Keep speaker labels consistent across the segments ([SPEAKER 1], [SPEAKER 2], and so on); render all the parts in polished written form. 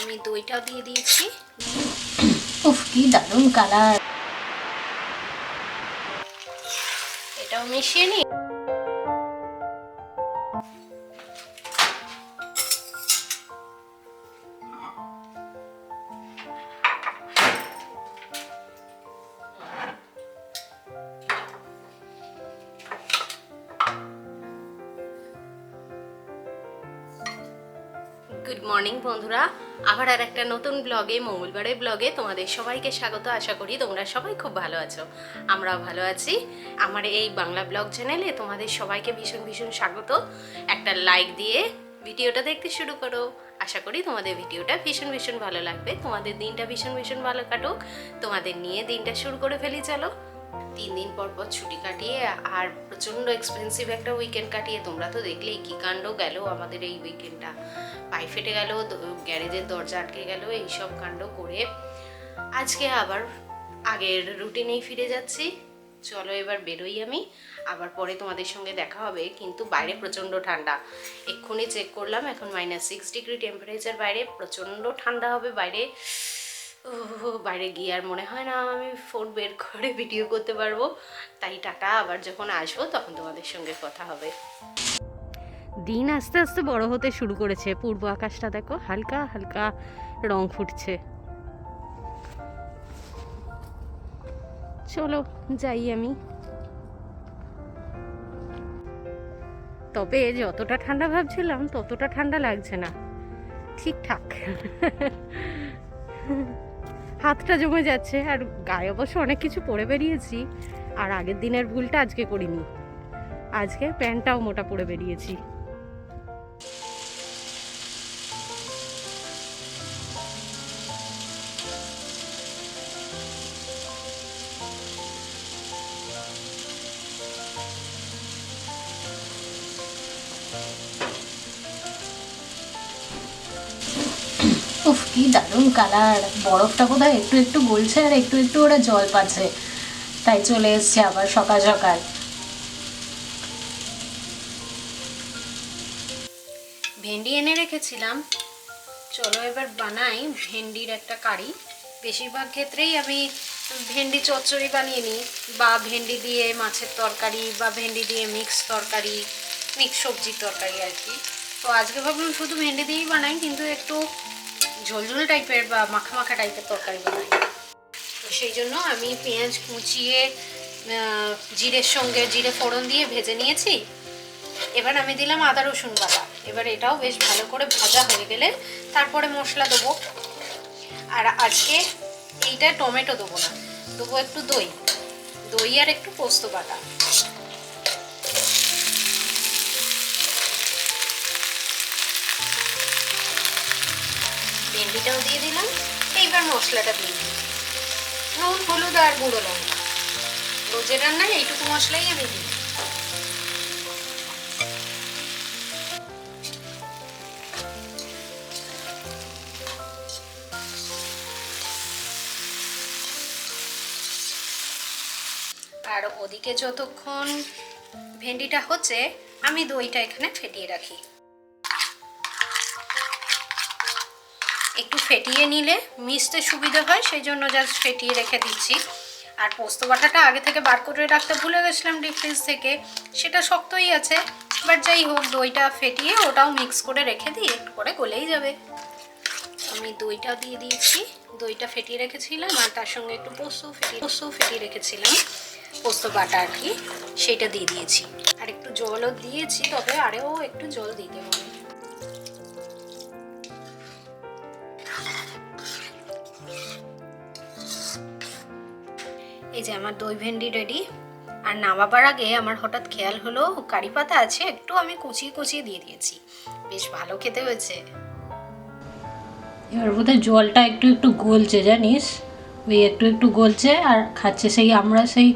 [SPEAKER 1] আমি দইটা দিয়ে দিয়েছি।
[SPEAKER 2] উফ কি দারুণ কালার।
[SPEAKER 1] এটাও মিশিয়ে নিই। গুড মর্নিং বন্ধুরা, আবার আর একটা নতুন ব্লগে, মঙ্গলবারের ব্লগে তোমাদের সবাইকে স্বাগত। আশা করি তোমরা সবাই খুব ভালো আছো, আমরাও ভালো আছি। আমার এই বাংলা ব্লগ চ্যানেলে তোমাদের সবাইকে ভীষণ ভীষণ স্বাগত। একটা লাইক দিয়ে ভিডিওটা দেখতে শুরু করো। আশা করি তোমাদের ভিডিওটা ভীষণ ভীষণ ভালো লাগবে, তোমাদের দিনটা ভীষণ ভীষণ ভালো কাটুক। তোমাদের নিয়ে দিনটা শুরু করে ফেলি চলো। 3 দিন পর পর ছুটি কাটিয়ে আর প্রচণ্ড এক্সপেন্সিভ একটা উইকেন্ড কাটিয়ে তোমরা তো দেখলেই কী কাণ্ড গেল আমাদের এই উইকেন্ডটা। পায়ে ফেটে গেল, গ্যারেজের দরজা আটকে গেল, এইসব কাণ্ড করে আজকে আবার আগের রুটিনেই ফিরে যাচ্ছি। চলো এবার বেরোই আমি, আবার পরে তোমাদের সঙ্গে দেখা হবে। কিন্তু বাইরে প্রচণ্ড ঠান্ডা, এক্ষুনি চেক করলাম, এখন -6 ডিগ্রি টেম্পারেচার বাইরে, প্রচণ্ড ঠান্ডা হবে বাইরে। বাইরে গিয়ে আর মনে হয় না আমি ফোন বের করে ভিডিও করতে পারবো। তাই টাটা, আবার যখন আসবো তখন তোমাদের সঙ্গে কথা হবে। দিন আস্তে আস্তে বড় হতে শুরু করেছে, পূর্ব আকাশটা দেখো হালকা হালকা রং ফুটছে। চলো যাই আমি। তবে যতটা ঠান্ডা ভাবছিলাম ততটা ঠান্ডা লাগছে না, ঠিকঠাক। হাতটা জমে যাচ্ছে, আর গায়ে অবশ্য অনেক কিছু পরে বেরিয়েছি। আর আগের দিনের ভুলটা আজকে করিনি, আজকে প্যান্টটাও মোটা পরে বেরিয়েছি।
[SPEAKER 2] উফ কি দারুণ কালার। বরফটা কোথায় একটু একটু গলছে আর একটু একটু ওরা জল পাচ্ছে, তাই চলে এসছে আবার সকাল সকাল।
[SPEAKER 1] ভেন্ডি এনে রেখেছিলাম, চলো এবার বানাই ভেন্ডির একটা কারি। বেশিরভাগ ক্ষেত্রেই আমি ভেন্ডি চচ্চড়ি বানিয়ে নিই, বা ভেন্ডি দিয়ে মাছের তরকারি, বা ভেন্ডি দিয়ে মিক্স তরকারি, মিক্স সবজির তরকারি আর কি। তো আজকে ভাবলাম শুধু ভেন্ডি দিয়েই বানাই, কিন্তু একটু ঝোলঝোল টাইপের বা মাখা মাখা টাইপের তরকারি বানাই। তো সেই জন্য আমি পেঁয়াজ কুচিয়ে জিরের সঙ্গে জিরে ফোড়ন দিয়ে ভেজে নিয়েছি। এবার আমি দিলাম আদা রসুন বাটা। এবার এটাও বেশ ভালো করে ভাজা হয়ে গেলে তারপরে মশলা দেবো। আর আজকে এইটা টমেটো দেবো না, দেবো একটু দই, দই আর একটু পোস্ত বাটা। ভেন্ডিটাও দিয়ে দিলাম। এইবার মশলাটা দিয়ে দিই, নুন হলুদ আর গুঁড়ো লঙ্কা। রোজের রান্নায় এইটুকু মশলাই আমি দিই। আর ওদিকে যতক্ষণ ভেন্ডিটা হচ্ছে আমি দইটা এখানে ফেটিয়ে রাখি। একটু ফেটিয়ে নিলে মিশতে সুবিধা হয়, সেই জন্য জাস্ট ফেটিয়ে রেখে দিচ্ছি। আর পোস্ত বাটাটা আগে থেকে বার করে রাখতে ভুলে গেছিলাম ডিপ ফ্রিজ থেকে, সেটা শক্তই আছে। বাট যাই হোক, দইটা ফেটিয়ে ওটাও মিক্স করে রেখে দিই, একটু পরে গলেই যাবে। আমি দইটা দিয়ে দিয়েছি, দইটা ফেটিয়ে রেখেছিলাম, আর তার সঙ্গে একটু পোস্ত ফেটিয়ে রেখেছিলাম, পোস্ত বাটা আর কি, সেটা দিয়ে দিয়েছি। আর একটু জলও দিয়েছি, তবে আরেও একটু জল দিতে হবে। এই যে আমার দই ভেন্ডি রেডি। আর নামাবার আগে আমার হঠাৎ খেয়াল হলো কারি পাতা আছে, একটু আমি কুচিয়ে কুচিয়ে দিয়ে দিয়েছি, বেশ ভালো খেতে হয়েছে।
[SPEAKER 2] এবার বোধহয় জলটা একটু একটু গলছে জানিস, ওই একটু একটু গলছে আর খাচ্ছে। সেই আমরা সেই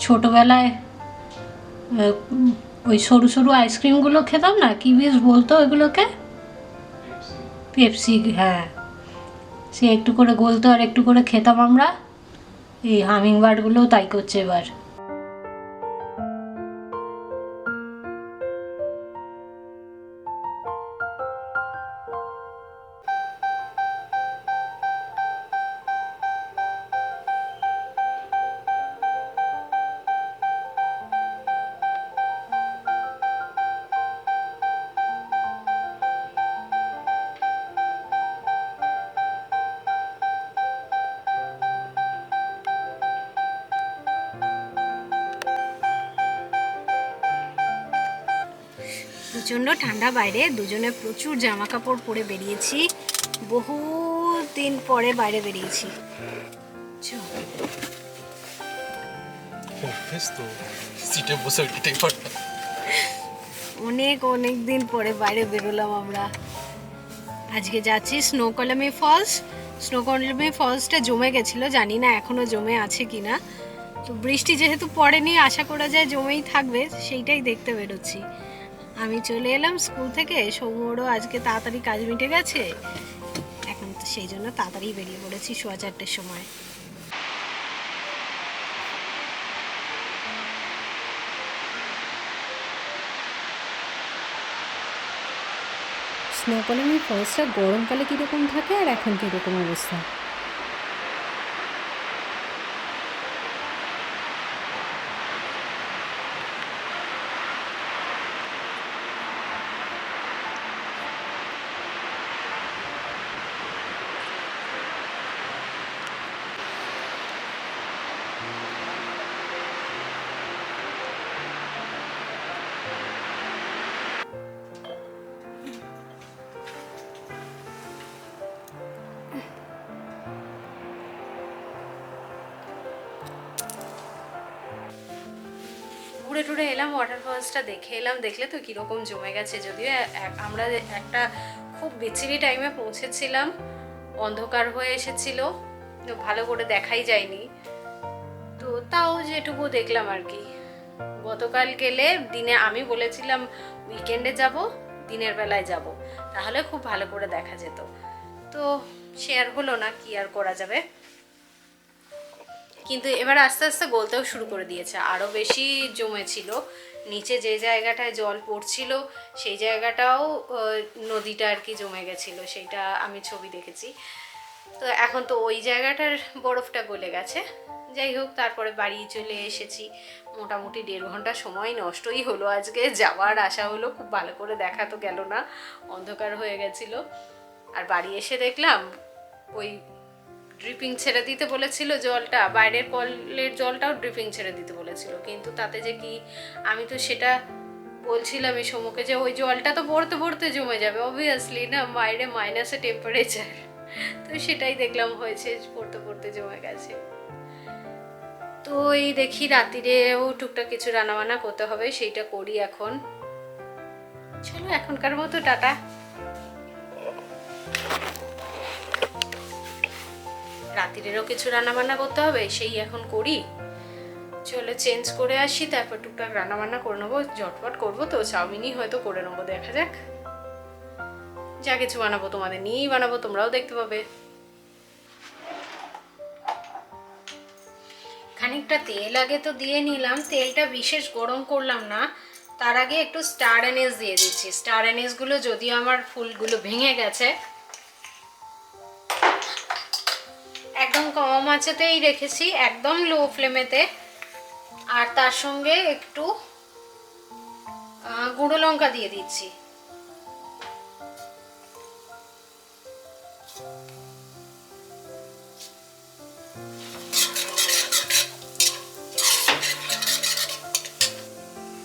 [SPEAKER 2] ছোটোবেলায় ওই সরু সরু আইসক্রিমগুলো খেতাম না, কি বেশ বলতো ওইগুলোকে, পেপসি। হ্যাঁ, সে একটু করে গলতো আর একটু করে খেতাম আমরা। এই হামিং বার্ডগুলোও তাই করছে এবার।
[SPEAKER 1] প্রচণ্ড ঠান্ডা বাইরে, দুজনে প্রচুর জামা কাপড় পরে বেরিয়েছি, বহু দিন পরে বাইরে বেরিয়েছি। অনেক অনেক দিন পরে বাইরে বেরোলাম আমরা। আজকে যাচ্ছি স্নোকলামি ফলস। স্নোকলামি ফলসটা জমে গেছিলো, জানি না এখনও জমে আছে কি না। তো বৃষ্টি যেহেতু পড়েনি, আশা করা যায় জমেই থাকবে, সেইটাই দেখতে বেরোচ্ছি। আমি চলে এলাম স্কুল থেকে, সৌম্যরও আজকে তাড়াতাড়ি কাজ মিটে গেছে, এখন সেই জন্য তাড়াতাড়ি বেরিয়ে পড়েছি 4:30 সময়। স্নোকলামি ফলসটা গরমকালে কীরকম থাকে আর এখন কীরকম অবস্থা। ঘুরে টুরে এলাম, ওয়াটারফলসটা দেখে এলাম। দেখলে তো কীরকম জমে গেছে, যদিও আমরা একটা খুব বিচ্ছিরি টাইমে পৌঁছেছিলাম, অন্ধকার হয়ে এসেছিল, তো ভালো করে দেখাই যায়নি, তো তাও যেটুকু দেখলাম আর কি। গতকাল গেলে দিনে, আমি বলেছিলাম উইকেন্ডে যাব, দিনের বেলায় যাব, তাহলে খুব ভালো করে দেখা যেত, তো শেয়ার হলো না, কি আর করা যাবে। কিন্তু এবার আস্তে আস্তে গলতেও শুরু করে দিয়েছে, আরও বেশি জমেছিল। নিচে যে জায়গাটায় জল পড়ছিল সেই জায়গাটাও নদীটা আর কি জমে গেছিলো, সেইটা আমি ছবি দেখেছি। তো এখন তো ওই জায়গাটার বরফটা গলে গেছে। যাই হোক, তারপরে বাড়ি চলে এসেছি। মোটামুটি 1.5 ঘন্টা সময় নষ্টই হলো আজকে, যাওয়ার আশা হলো, খুব ভালো করে দেখা তো গেল না, অন্ধকার হয়ে গেছিলো। আর বাড়ি এসে দেখলাম ওই ড্রিপিং ছেড়ে দিতে বলেছিল জলটা, বাইরের কলের জলটাও ড্রিপিং ছেড়ে দিতে বলেছিল, কিন্তু তাতে যে কি, আমি তো সেটা বলছিলাম এই সমুখে যে ওই জলটা তো পড়তে পড়তে জমে যাবে অবভিয়াসলি না, বাইরে মাইনাসে টেম্পারেচার, তো সেটাই দেখলাম হয়েছে, পড়তে পড়তে জমে গেছে। তো এই দেখি রাত্রিরেও টুকটাক কিছু রান্নাবান্না করতে হবে, সেইটা করি এখন। চলো এখনকার মতো টাটা। রাত্রিরেও কিছু রান্নাবান্না করতে হবে, সেই এখন করি। চলো চেঞ্জ করে আসি, তারপর টুকটাক রান্নাবান্না করে নেবো, ঝটপট করবো তো, চাউমিনই হয়তো করে নেবো, দেখা যাক। যা কিছু বানাবো তোমাদের নিয়েই বানাবো, তোমরাও দেখতে পাবে। খানিকটা তেল আগে তো দিয়ে নিলাম, তেলটা বিশেষ গরম করলাম না, তার আগে একটু স্টার অ্যানিস দিয়ে দিচ্ছি। স্টার অ্যানিসগুলো যদিও আমার ফুলগুলো ভেঙে গেছে, একদম কম আঁচেতেই রেখেছি, একদম লো ফ্লেমেতে। আর তার সঙ্গে একটু গুঁড়ো লঙ্কা দিয়ে দিচ্ছি।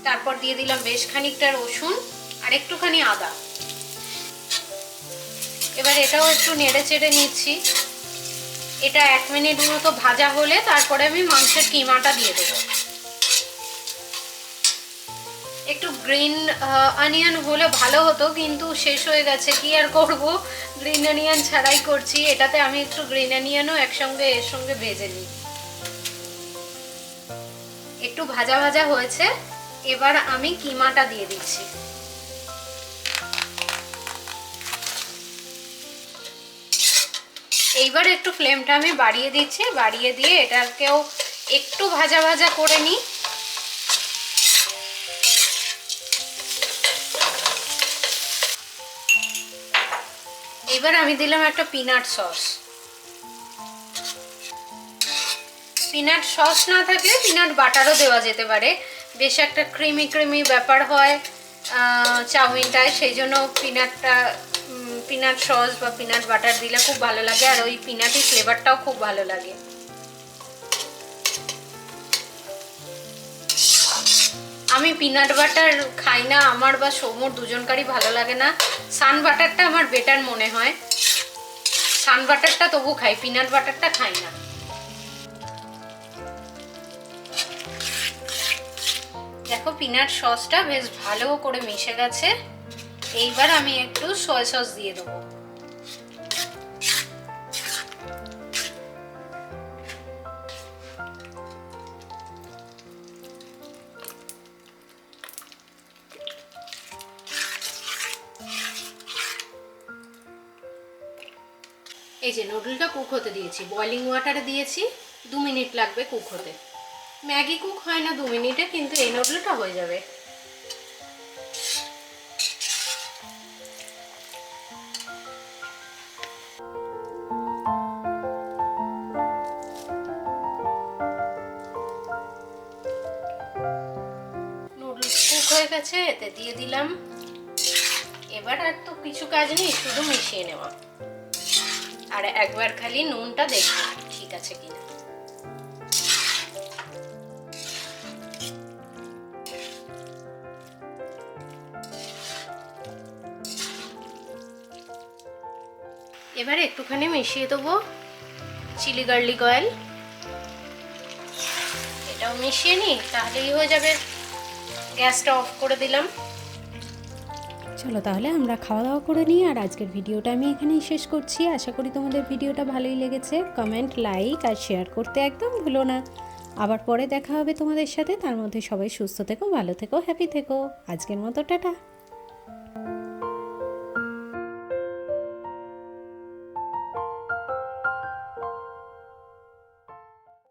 [SPEAKER 1] তারপর দিয়ে দিলাম বেশ খানিকটা রসুন আর একটুখানি আদা। এবার এটাও একটু নেড়ে চেড়ে নিচ্ছি। এটা 1 মিনিট মতো ভাজা হলে তারপরে আমি মাংসের কিমাটা দিয়ে দেবো। একটু গ্রিন অনিয়ন হলে ভালো হতো, কিন্তু শেষ হয়ে গেছে, কি আর করব, গ্রিন অনিয়ন ছাড়াই করছি। এটাতে আমি একটু গ্রিন অনিয়নও একসঙ্গে এর সঙ্গে ভেজে নিই। একটু ভাজা ভাজা হয়েছে, এবার আমি কিমাটা দিয়ে দিচ্ছি। এইবার একটু ফ্লেমটা আমি বাড়িয়ে দিচ্ছি, বাড়িয়ে দিয়ে এটাকেও একটু ভাজা ভাজা করে নিই। এবার আমি দিলাম একটা পিনাট সস। পিনাট সস না থাকলে পিনাট বাটারও দেওয়া যেতে পারে, বেশ একটা ক্রিমি ক্রিমি ব্যাপার হয় চাউমিনটায়, সেই জন্য পিনাট সস বা পিনাট বাটার দিলে খুব ভালো লাগে, আর ওই পিনাটি ফ্লেভারটাও খুব ভালো লাগে। আমি পিনাট বাটার খাই না, আমার বা সৌমর দুজনকারই ভালো লাগে না। সান বাটারটা আমার বেটার মনে হয়, সান বাটারটা তবু খাই, পিনাট বাটারটা খাই না। দেখো পিনাট সসটা বেশ ভালো করে মিশে গেছে। এইবার আমি একটু সয়া সস দিয়ে দেবো। এই যে নুডলটা কুক হতে দিয়েছি, বয়লিং ওয়াটারে দিয়েছি, 2 মিনিট লাগবে কুক হতে। ম্যাগি কুক হয় না 2 মিনিটে, কিন্তু এই নুডলটা হয়ে যাবে। নুডলস কুক হয়ে গেছে, এতে দিয়ে দিলাম। এবার আর তো কিছু কাজ নেই, শুধু মিশিয়ে নেওয়া, আর একবার খালি নুনটা দেখব ঠিক আছে কিনা। এবারে একটুখানি মিশিয়ে দেবো চিলি গার্লিক অয়েল, এটাও মিশিয়ে নিই, তাহলেই হয়ে যাবে। গ্যাসটা অফ করে দিলাম।
[SPEAKER 3] চলো তাহলে আমরা খাওয়া দাওয়া করে নিই, আর আজকের ভিডিওটা আমি এখানেই শেষ করছি। আশা করি তোমাদের ভিডিওটা ভালোই লেগেছে। কমেন্ট, লাইক আর শেয়ার করতে একদম ভুলো না। আবার পরে দেখা হবে তোমাদের সাথে, তার মধ্যে সবাই সুস্থ থেকো, ভালো থেকো, হ্যাপি থেকো। আজকের মতো টাটা।